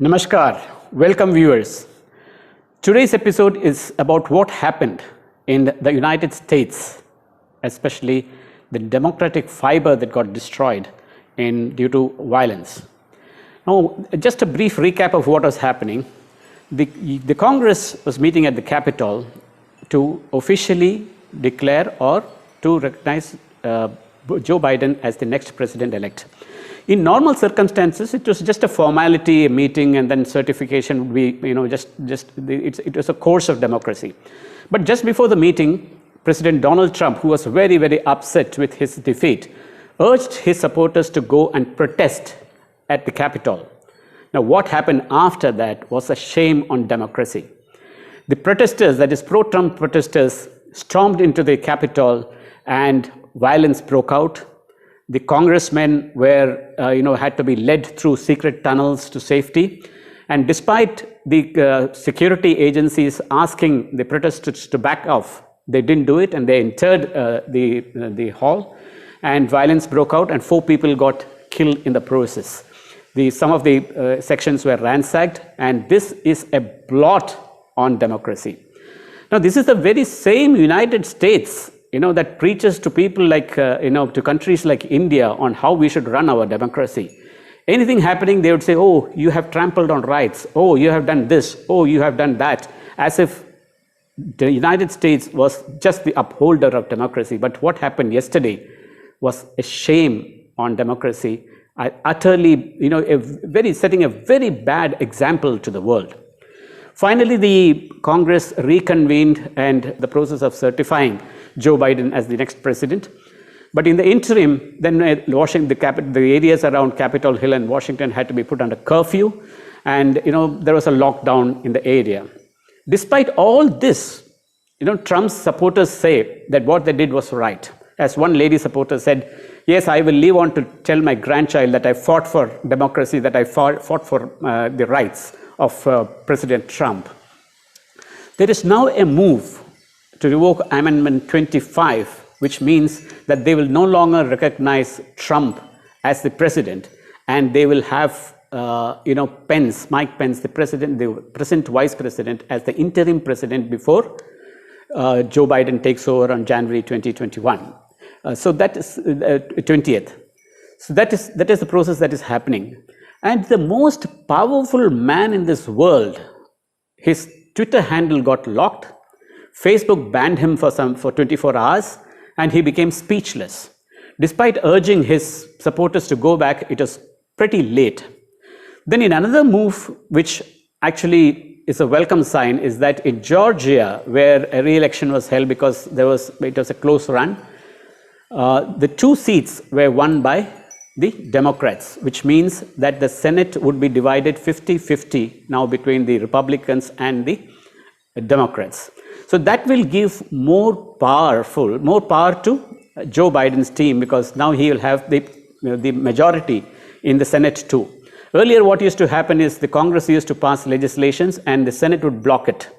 Namaskar, welcome viewers. Today's episode is about what happened in the United States, especially the democratic fiber that got destroyed due to violence. Now, just a brief recap of what was happening. The Congress was meeting at the Capitol to officially declare or to recognize Joe Biden as the next president-elect. In normal circumstances, it was just a formality, a meeting, and then certification would be, it was a course of democracy. But just before the meeting, President Donald Trump, who was very, very upset with his defeat, urged his supporters to go and protest at the Capitol. Now, what happened after that was a shame on democracy. The protesters, that is pro-Trump protesters, stormed into the Capitol and violence broke out. The congressmen had to be led through secret tunnels to safety. And despite the security agencies asking the protesters to back off, they didn't do it and they entered the hall and violence broke out and 4 people got killed in the process. Some of the sections were ransacked, and this is a blot on democracy. Now, this is the very same United States that preaches to people like, to countries like India on how we should run our democracy. Anything happening, they would say, oh, you have trampled on rights. Oh, you have done this. Oh, you have done that. As if the United States was just the upholder of democracy. But what happened yesterday was a shame on democracy. Utterly, setting a very bad example to the world. Finally, the Congress reconvened and the process of certifying Joe Biden as the next president. But in the interim, then the areas around Capitol Hill and Washington had to be put under curfew, and there was a lockdown in the area. Despite all this, Trump's supporters say that what they did was right. As one lady supporter said, yes, I will live on to tell my grandchild that I fought for democracy, that I fought for the rights of President Trump. There is now a move to revoke Amendment 25, which means that they will no longer recognize Trump as the president, and they will have Mike Pence, the present vice president, as the interim president before Joe Biden takes over on January 2021. So that is 20th. So that is the process that is happening. And the most powerful man in this world, his Twitter handle got locked. Facebook banned him for 24 hours, and he became speechless. Despite urging his supporters to go back, it was pretty late. Then in another move, which actually is a welcome sign, is that in Georgia, where a re-election was held because it was a close run, the 2 seats were won by the Democrats, which means that the Senate would be divided 50-50 now between the Republicans and the Democrats. So that will give more power to Joe Biden's team, because now he will have the majority in the Senate too. Earlier, what used to happen is the Congress used to pass legislations and the Senate would block it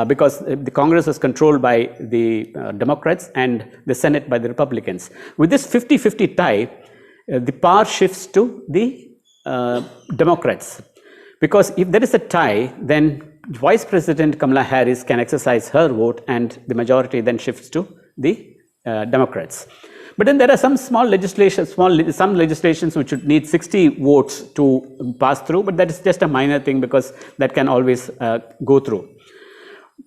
because the Congress was controlled by the Democrats and the Senate by the Republicans. With this 50-50 tie, the power shifts to the Democrats, because if there is a tie, then Vice President Kamala Harris can exercise her vote and the majority then shifts to the Democrats. But then there are some some legislations which would need 60 votes to pass through, but that is just a minor thing because that can always go through.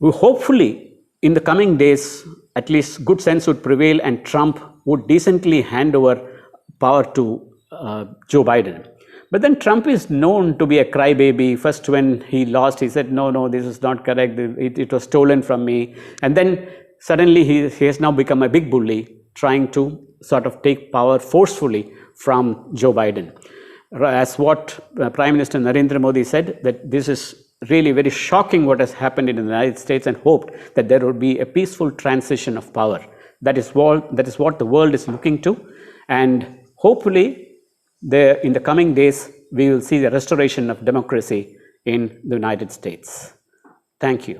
Hopefully, in the coming days, at least good sense would prevail and Trump would decently hand over power to Joe Biden. But then Trump is known to be a crybaby. First, when he lost, he said, no, this is not correct. It was stolen from me. And then suddenly he has now become a big bully, trying to sort of take power forcefully from Joe Biden. As what Prime Minister Narendra Modi said, that this is really very shocking what has happened in the United States, and hoped that there would be a peaceful transition of power. That is what the world is looking to. And hopefully, in the coming days, we will see the restoration of democracy in the United States. Thank you.